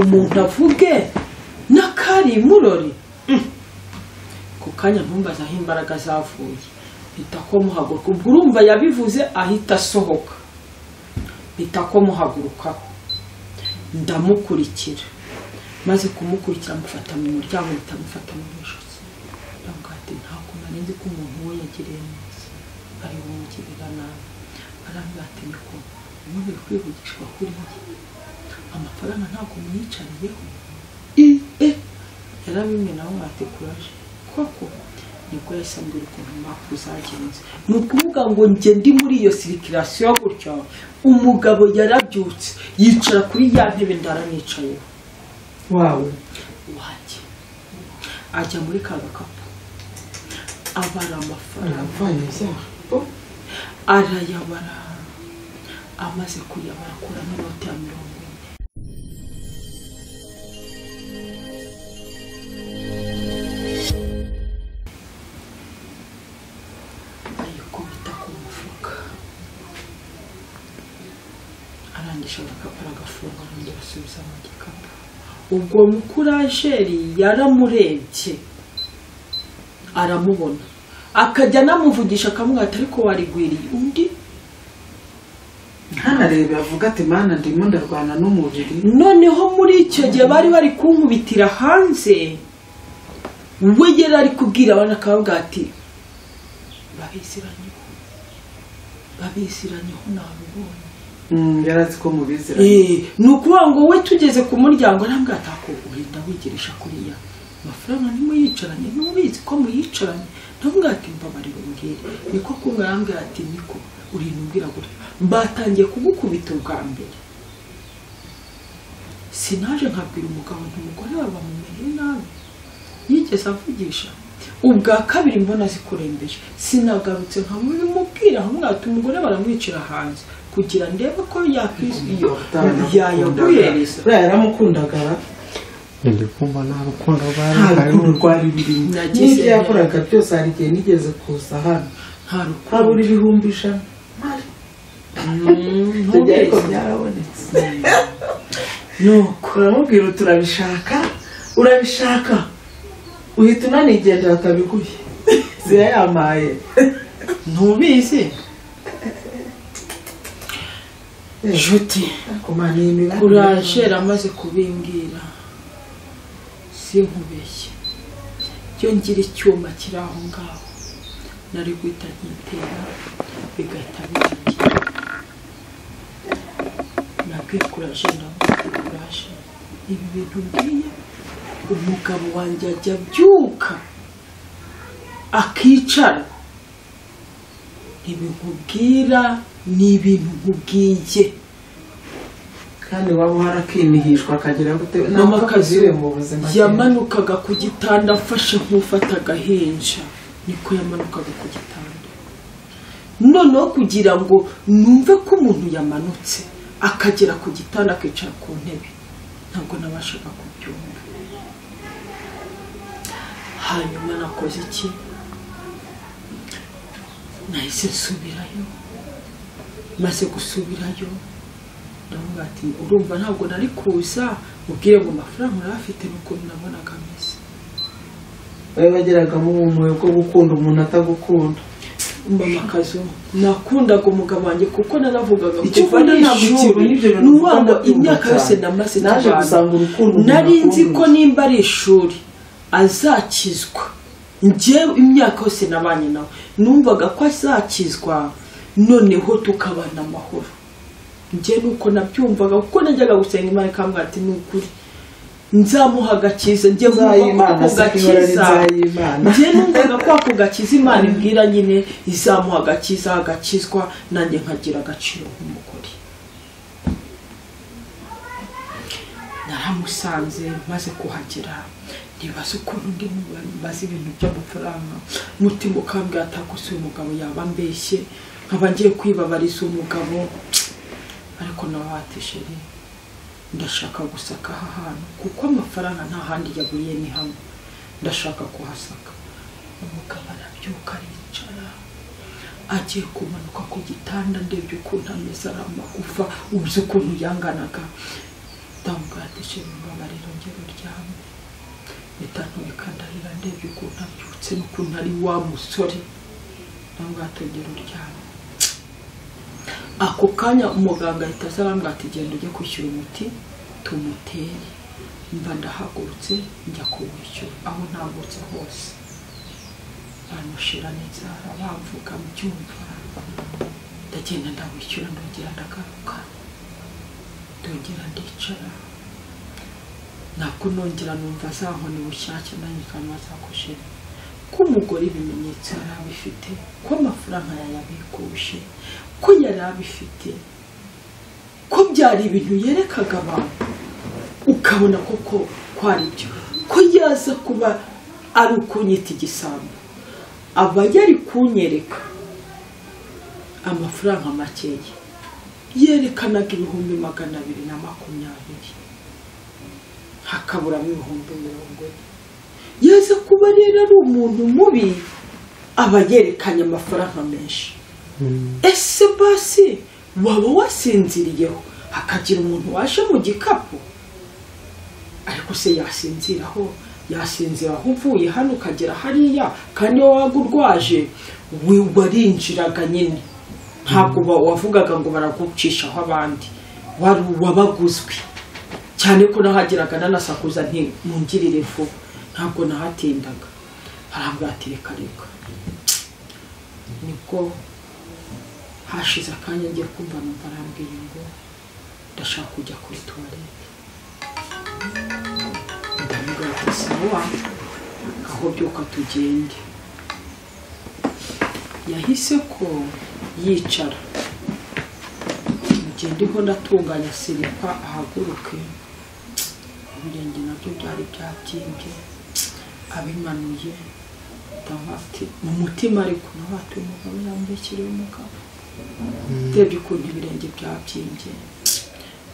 umuntu avuge nakari murori ku kanya ntumbaza aho imbaraga zavuye bita ko muhaguruka ubwo urumva yabivuze ahita asohoka bita ko muhagurukaho ndamukurikira maze kumukurikira mufata mu muryango bitamufata mu ijosi ndangati ntabwo narinzi ko umuntu we yagiriye neza ari bumugirira nabi arangati niko umuntu kwivugishwa kuri amafaranga ntabwo muyicariyeho yarabimwe nawe atekuraje koko niko yasambira ukuntu makuzagenze nukuvuga ngo nge ndi muri iyo circulation gutyo umugabo yarabyutse yicara kuri ya ntebe ndaranicaye wawe waje ajya muri kagakapu abara amafaranga arayabara amaze kuyabara kura n'inote ya 40 ubwo mukurajeri yaramurebye aramubona akajya namuvugisha akamwata ariko warigwiriye undi ntanarebe avuga ati mana ndimo ndarwana n'umubiri noneho muri icyo gihe bari bari kunkubitira hanze we yari ari kubwira abana akavuga ati babisiranyeho nabibonye yarazi ko mubizira nukuvuga ngo we tugeze ku muryango arambwata ko urinda wigirisha kuriya amafaranga nimo yicaranye nubizi ko muyicaranye ndavuga ati mbabarira mbwira niko kumwambwira ati niko urinda umbwira gutya batangiye kugukubita ubwa mbere sinaje nkabwira umugabo n'umugore baba mumereye nabi yigeze avugisha ubwa kabiri mbona zikurembeje sinagarutse nkamubwira hamwata umugore baramwicira hanze kugira ndebe ko yakwiziyo yayaguhereza yaramukundaga ndikumva nta rukundo rwari birimo n'ibyo yakoraga byose hari igihe nigeze kuza hano habura ibihumbi 100 ariko byarabonetse nuko uramubwira urabishaka uhita unanigendera akabiguye ziyayamaye ntubizi Juti kurajera amaze kubimbwira sinkubeshye cyo ngira icyuma kiri aho ngaho nari guhita nkitera bigahita birangira nabwiye kurajera kuraje ibi bintu ngiye umugabo wanjye ajya byuka akicara ibikubwira ni ibintu nkubwiye kandi waba harakinihishwa akagira gute n'amakazire mu buzima yamanukaga ku gitanda afashe nk'ufata agahinja niko yamanukaga ku gitanda noneho kugira ngo numve ko umuntu yamanutse akagera ku gitanda akicara ku ntebe ntabwo nabashaga kubyumva hanyuma nakoze iki nahise nsubirayo maze gusubirayo ndavuga ati urumva ntabwo nari kuza ubwire ngo amafaranga urafite nuko nabonaga ameze bari bageraga mu mwe bwo gukunda umuntu atagukunda mama kazo nakundaga umugabo wanjye kuko naravugaga kuva n'ishuri n'uwango imyaka yose namaze naje gusanga urukundo nari nzi ko nimba ari ishuri azakizwa nje imyaka yose nabanye nawe numvaga ko azakizwa noneho tukabana amahoro nje nuko nabyumvaga kuko najyaga gusenga Imana ikambwira ati nukuri nzamuha agakiza nje numvaga ko ako gakiza Imana ibwira nyine izamuha agakiza agakizwa nanjye nkagira agaciro nk'umugore naramusanze maze kuhagera ndibaza ukuntu ndi mubaza ibintu by'amafaranga mutima ukambwira atakusi umugabo yaba mbeshye nkaba ngiye kwibabariza umugabo ariko nawatishere ndashaka gusaka aha hantu kuko amafaranga nta handi yabuye ni hamwe ndashaka kuhasaka umugabo arabyuka aricara agiye kumanuka ku gitanda ndebye ukuntu ameze aramagufa ubuze ukuntu yanganaga ndamubwatishere bikandarira ndebye ukuntu abyutse n'ukuntu ari wa musore nangwa atongera uryama. Ako kanya umuganga ahita azarambwa ati genda ujye kwishyura umuti tumuteye. Mba ndahagurutse njya kuwishyura, aho ntagutse hose bamushira n'inzara bamvuga mu cyumva. Ndagenda ndawishyura ndongera ndagaruka ndongera ndicara. Ntabwo nongera numva za nkoni bushyashya nanyikanwa zakoshera ko umugore ibimenyetso yari abifite, ko amafaranga yayabikuje, ko yari abifite, ko byari ibintu yerekaga abantu ukabona koko kwari byo, ko yaza kuba ari ukunyita igisambo. Aba yari kunyereka amafaranga makeya yerekanaga 220,000 hakabura 140. Yaza kuba rero ari umuntu mubi aba yerekanye amafaranga menshi. Ese basi waba wasinziriyeho hakagira umuntu waje mu gikapu? Ariko se yasinziraho uvuye hano ukagera hariya, kandi wagurwaje warinjiraga nyine, ntabwo wavugaga ngo baragucishaho abandi, wari wabaguzwe cyane ko nahagiraga nanasakuza nti mungirire vuba, ntabwo nahatindaga. Arambwira ati reka nibwo hashize akanya ngiye kumva numva arambwiye ngo ndashaka kujya kuri toilette. Ndamubwira ati sawa, aho byuka tugende. Yahise ko yicara, ndiho ndatunganya silipa ahaguruke. Ibirenge nabyo byari byabyimbye, abimanuye. Ndamati mu mutima ariko nabati umugabo yambekiriye umugabo. Ndebye ukuntu ibirenge byabyimbye,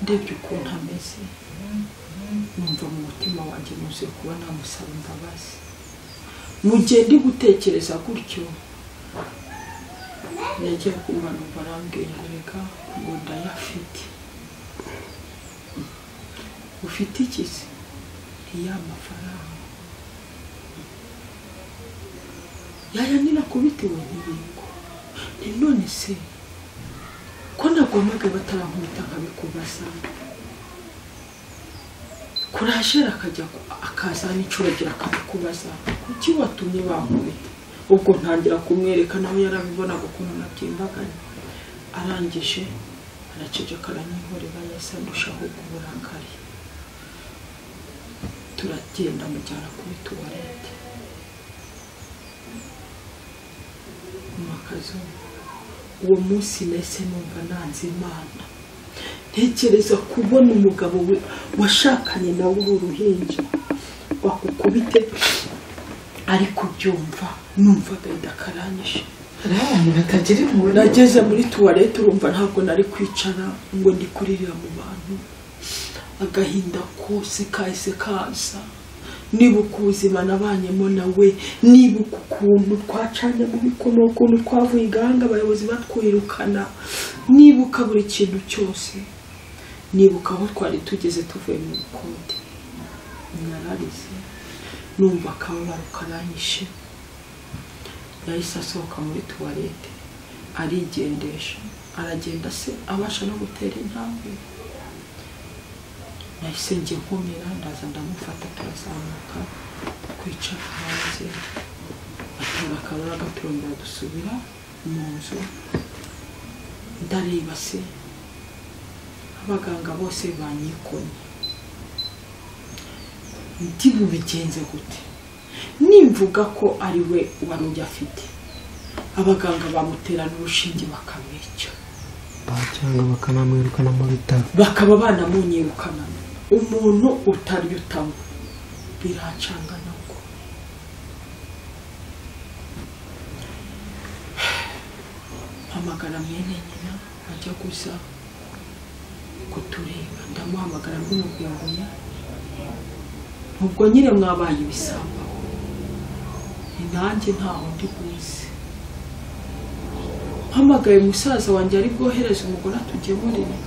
ndebye ukuntu ameze, numva mu mutima wanjye muze kuba namusaba imbabazi. Mu gihe ndi gutekereza gutyo, nagiye kumva numva arambwira reka ngo ndayafite. Ufite iki se? Iya mafaranga. Yayanira kubitiwe n'ibingo. None se ko nagomaga batarankubita nkabikubaza, kurashera akajya akazana icuragira akabikubaza kuki watumye bankubita? Ubwo ntangira kumwereka nawe yarabibonaga ukuntu nabyimbaganye. Arangije araceceka aranyihorera, yese ndushaho kuburakari. Turagenda mujyana kuri toilette. Makazo uwo munsi nese numva nanze Imana. Ntekereza kubona umugabo we washakanye nawe uruhinja wakukubite, ariko byumva numvaga ndakaranyishe. Abantu batagira impuhwe. Nageze muri toilette urumva ntabwo nari kwicara ngo ndikuririra mu bantu. Agahinda kose kahise kaza. Nibuka ubuzima nabanyemo nawe, nibuka ukuntu twacanye mu bikomo, ukuntu twavuye igahanga abayobozi batwirukana, nibuka buri kintu cyose. Nibuka aho twari tugeze tuvuye mu kode. Nararize numva akababaro karanyishe. Yahise asohoka muri toilette arigendesha, aragenda se abasha no gutera intambwe. Nahise njye nkomera ndaza ndamufata turazamuka kwicara hanze. Atora akabara gaturongera dusubira mu nzu. Ndareba se abaganga bose banyikonye, ndi bubigenze gute? Nimvuga ko ari we wari ujyafite, abaganga bamuterana urushinge bakamwica, cyangwa bakanamwirukana mu bitaro, bakaba banamunyirukana. Umuntu utaryo utamu biracanga nuko. Hamagara mwene nyina ajya gusa kutureba. Ndamuhamagara mbimubwira ngo ubwo nyine mwabaye ibisamba, nanjye ntaho ndi buze. Hamagaye umusaza wanjye ari bwohereza umugore atugemurire,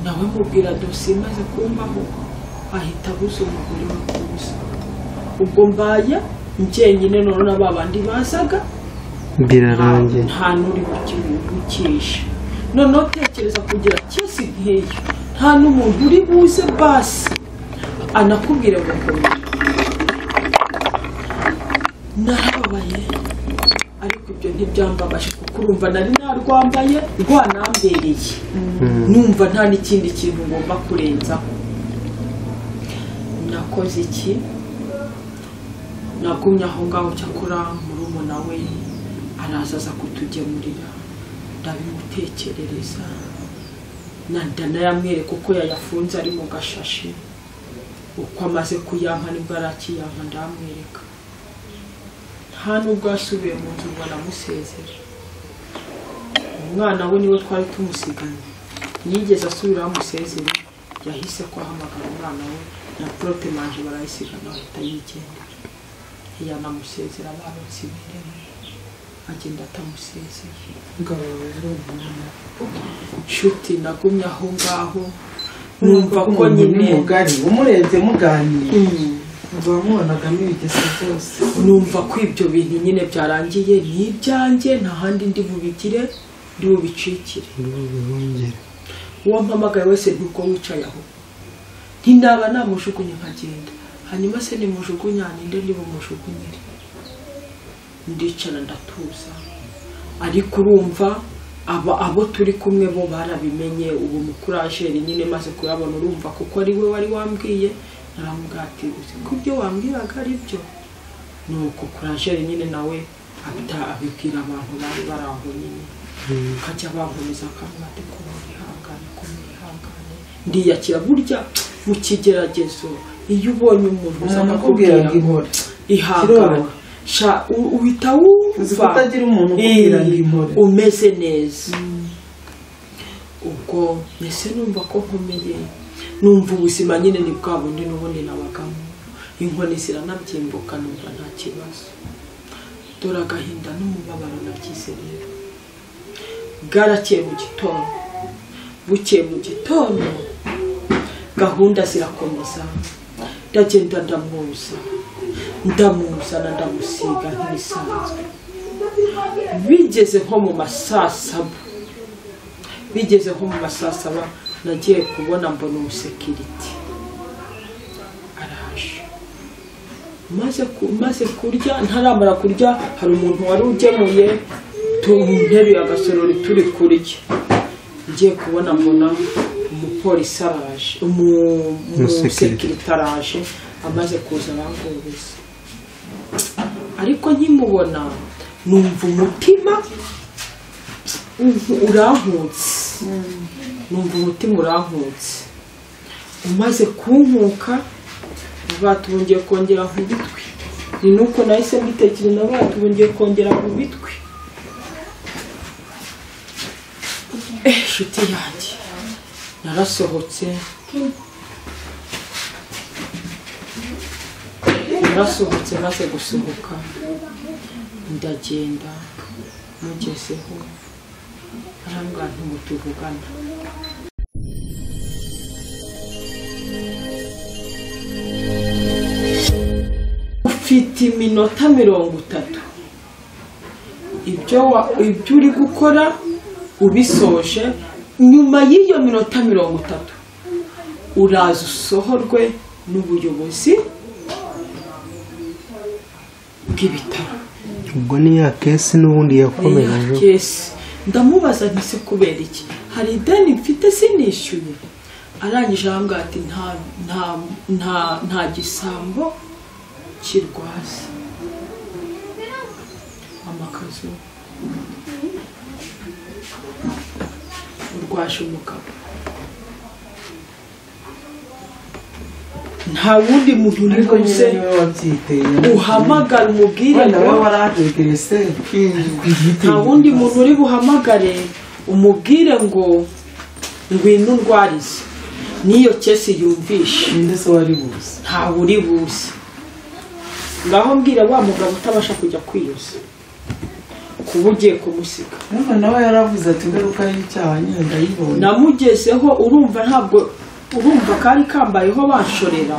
nawe mubwira dosiye maze kumbaho, ahita abuza umugore we kuza. ubwo mbaye njyenyine none n'abandi bazaga birarangiye nta nuri bukisha none utekereza kugira cyese nk'iyo nta n'umuntu uri buze basi anakubwire ngo komera narababaye ariko ibyo ntibyambabaje kuko urumva nari narwambaye rwanambereye numva nta n'ikindi kintu ngomba kurenzaho nakoze iki nagumye aho ngaho cyakora murumuna we arazaza kutugemurira ndabimutekerereza ndanayamwereka uko yayafunze ari mu gashashi uko amaze kuyampa nibwo arakiyampa ndamwereka nta nubwo asubiye mu nzu ngo namusezere umwana we niwe twari tumusiganye yigeze asubira amusezere yahise ko ahamagara umwana we na protemanje barayisigana ahita yigendera yanamusezera baronse ibiremo agenda atamusezeye nshuti nagumye aho ngaho numva ko nyine mugari umurebye muganira nzamubonagamo ibigese byose numva ko ibyo bintu nyine byarangiye n'ibyanjye nta handi ndi bubigire ndi bubicikire uwo mpamagaye wese ntuko wicaye aho ntinaba namujugunye nkagenda hanyuma se nimujugunya ninde ndi bumujugunyire ndicara ndatuza ariko urumva abo turi kumwe bo barabimenye ubu mukurajeri nyine maze kuyabona urumva kuko ari we wari wambwiye naramubwatirize kubyo wambwiraga ari byo nuko kurajeri nyine nawe abibwira abantu bari baraho nyine kajya bankomeza akamwate ko mwihangane ndiyakira burya mu kigeragezo iyo ubonye umuntu usanga kubwira ngo ihangane uhita wumva utagira umuntu ukubwira ngo impore umeze neza ubwo nese numva ko nkomeye numva ubuzima nyine ni bwa bundi n'ubundi nabagamo inkoni ziranabyimbuka numva nta kibazo dore agahinda n'umubabaro nabyize rero bwarakeye mu gitondo bukeye mu gitondo gahunda zirakomeza ndagenda ndamuzana ndamusiga nk'ibisanzwe bigeze nko mu masasaba nagiye kubona mbona umusekiriti araje maze kurya ntaramara kurya hari umuntu wari ugemuye nteruye agasorori turi kurya ngiye kubona mbona umupolisi araje umusekiriti araje amaze kuza aranguriza ariko nkimubona numva umutima urankutse umaze kunkuka batubongeye kongera ku bitwi ni nuko nahise mbitekereza batubongeye kongera ku bitwi inshuti yanjye narasohotse maze gusohoka ndagenda mugezeho arambwira ntimutuvugana ufite iminota 30 ibyo uri gukora ubisoje nyuma y'iyo minota 30 uraza usohorwe n'ubuyobozi bw'ibitaro ubwo ni ya kesi n'ubundi yakomeje kesi ndamubaza ntise kubera iki hari ideni mfite sinishyuye arangije ahambwa ati nta gisambo kirwaza amakazu urwaje umugabo nta wundi muntu uri bose uhamagara umubwire nta wundi muntu uri buhamagare umubwire ngo ngwino ndwarize niyo kesi yumvishe ntawe uri buze ngaho mbwira wa mugabo utabasha kujya kwiyuza kuba ugiye kumusiga nawe yaravuze ati ingaruka y'icyaha nyine ndayibona namugezeho urumva ntabwo urumva kari kambayeho banshorera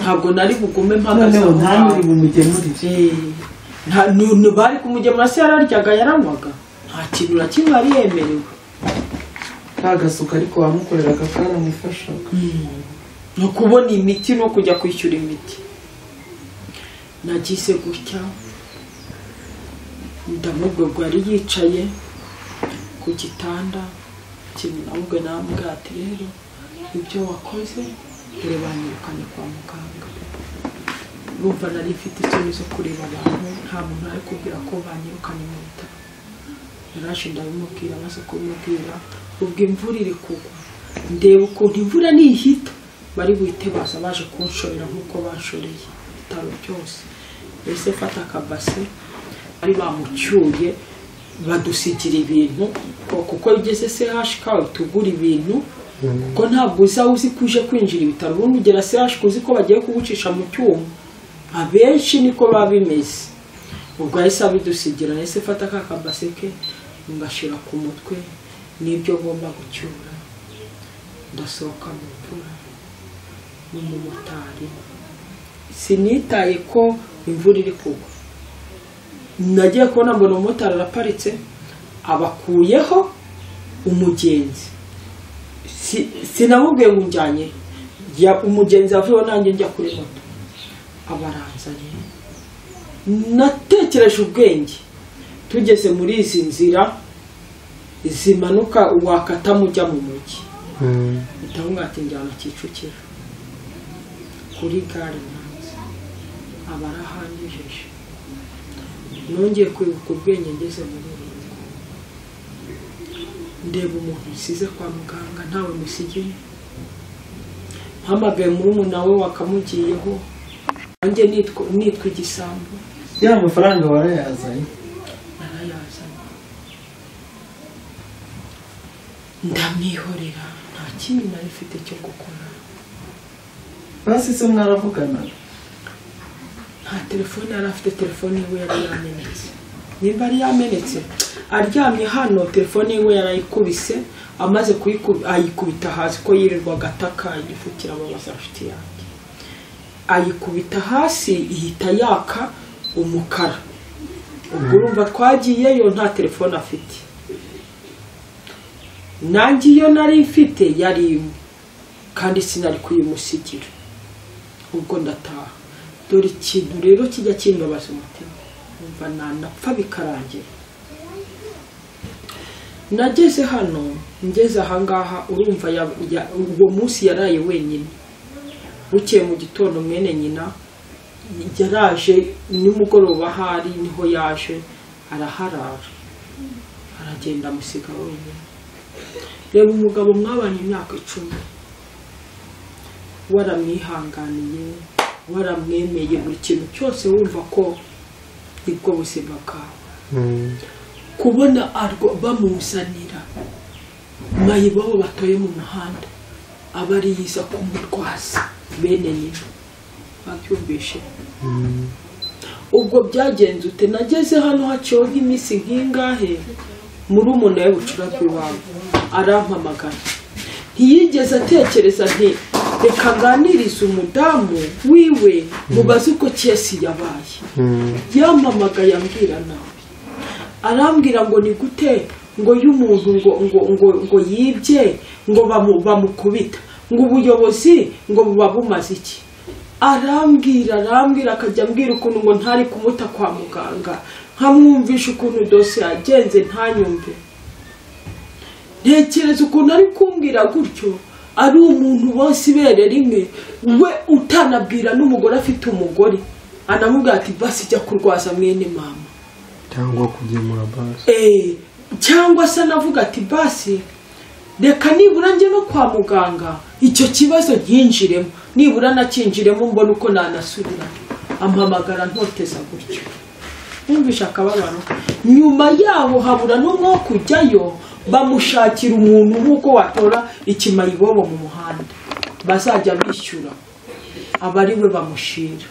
ntabwo nari bugume mpagaze noneho nta muri bumugemurire nta bari kumugemura se yararyaga yaranywaga nta kintu na kimwe yari yemerewe kagasuka ariko wamukoreraga karamufashaga no kubona imiti no kujya kwishyura imiti nagize gutya ndamubwo bwari yicaye ku gitanda kintu nabwo nambwa ati rero ibyo wakoze dore banyirukanye kwa muganga urumva nari mfite isoni zo kureba abantu nta muntu ari kubwira ko banyirukanye mu bitaro naraje ndabimubwira maze kumubwira ubwo imvura iri kugwa ndeba ukuntu imvura nihita bari buhite baza baje kunshorera nk'uko banshoreye ibitaro byose ese fata akabase bari bamucyuye badusigira ibintu kuko igeze CHK tugura ibintu kuko ntabwo uzi kuje kwinjira ibitaro ubundi ugera CHK uzi ko bagiye kugucisha mu cyuma abenshi niko babimeze ubwo yahise abidusigira ese fata akabase ke ngashira ku mutwe nibyo ngomba gucyura ndasohoka mu mvura n'umumotari sinitaye ko imvura iri kugwa nagiye kubona mbona umumotari araparitse abakuyeho umugenzi sinamubwiye ngo njyanye umugenzi avuyeho nanjye njya kuri moto abaranzanye natekereje ubwenge tugeze muri izi nzira zimanuka wakata mujya mu mujyi ndabona ati njyana Kicukiro kuri gare nanze abarahanjeje nongeye kwibuka ubwenge ngeze muri Ruringo ndeba umuntu usize kwa muganga ntawe musigiye mpamagaye murumuna we wakamugiyeho nanjye nitwa igisambo ya mafaranga warayazanye ndamwihorera nta kintu nari mfite cyo gukora basi se mwaravuganaga nta telefone yari afite telefone yiwe yari yamenetse nimba ari yamenetse aryamye hano telefone yiwe yarayikubise amaze ayikubita hasi ko yirirwaga ataka yifukira ababaza afite yanjye ayikubita hasi ihita yaka umukara ubwo urumva twagiyeyo nta telefone afite nanjye iyo nari mfite yari kandi sinari kuyimusigira ubwo ndataha dore ikintu rero kijya kimbabaza umutima umva nanapfa bikarangira nageze hano ngeze ahangaha urumva uwo munsi yaraye wenyine bukeye mu gitondo mwene nyina yaraje nimugoroba hari niho yaje araharara aragenda amusiga wenyine reba umugabo mwabanye imyaka 10 waramwihanganiye waramwemeye buri kintu cyose wumva ko nibwo buzima bwawe kubona bamuzanira mayibobo batoye mu muhanda abari yiza kumurwaza bene nyina babyumvishe ubwo byagenze ute nageze hano haciyeho nk'iminsi nk'ingahe muri umuntu we bucura bw'iwabo arampamagara ntiyigeze atekereza nti reka nganirize umudamu wiwe mubaze uko kesi yabaye yampamagaye ambwira nawe arambwira ngo ni gute ngo y'umuntu ngo yibye ngo bamukubita ngo ubuyobozi ngo buba bumaze iki arambwira akajya ambwira ukuntu ngo ntari kumuta kwa muganga nkamwumvisha ukuntu dosiye yagenze ntanyumve ntekereza ukuntu ari kumbwira gutyo ari umuntu bose ibere rimwe we utanabwira n'umugore afite umugore anamubwira ati basi jya kurwaza mwene mama cyangwa kugemura basi cyangwa se anavuga ati basi reka nibura njye no kwa muganga icyo kibazo nkinjiremo nibura nakinjiremo mbona uko nanasubira ampamagara ntoteza gutyo numvisha akababaro nyuma yaho habura n'umwe wo kujyayo bamushakira umuntu nk'uko watora ikimayibobo mu muhanda bazajya bishyura abari we bamushira